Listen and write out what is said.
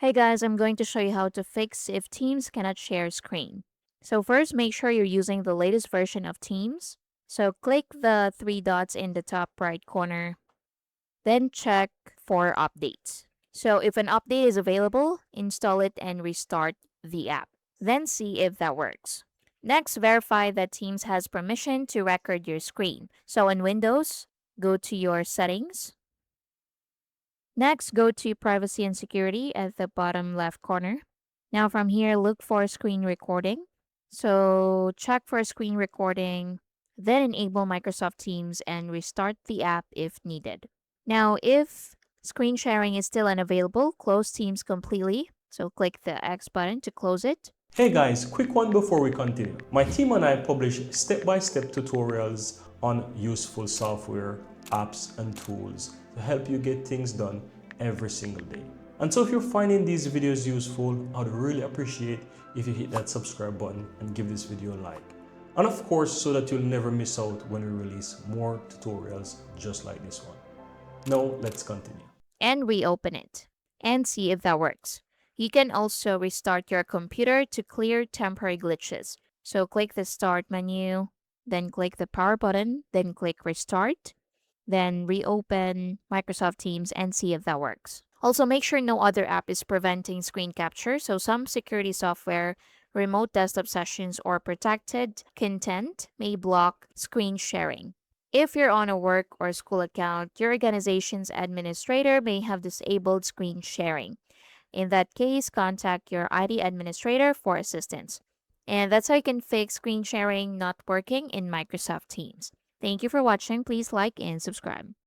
Hey guys, I'm going to show you how to fix if Teams cannot share screen. So first, make sure you're using the latest version of Teams. So click the three dots in the top right corner, then check for updates. So if an update is available, install it and restart the app. Then see if that works. Next, verify that Teams has permission to record your screen. So in Windows, go to your settings. Next, go to Privacy and Security at the bottom left corner. Now, from here, look for screen recording. So, check for screen recording, then enable Microsoft Teams and restart the app if needed. Now, if screen sharing is still unavailable, close Teams completely. So, click the X button to close it. Hey guys, quick one before we continue. My team and I publish step-by-step tutorials on useful software, apps, and tools to help you get things done every single day. And so if you're finding these videos useful, I'd really appreciate if you hit that subscribe button and give this video a like. And of course, so that you'll never miss out when we release more tutorials just like this one. Now, let's continue. And reopen it and see if that works. You can also restart your computer to clear temporary glitches. So click the Start menu, then click the Power button, then click Restart, then reopen Microsoft Teams and see if that works. Also, make sure no other app is preventing screen capture. So some security software, remote desktop sessions, or protected content may block screen sharing. If you're on a work or school account, your organization's administrator may have disabled screen sharing. In that case, contact your IT administrator for assistance. And that's how you can fix screen sharing not working in Microsoft Teams. Thank you for watching. Please like and subscribe.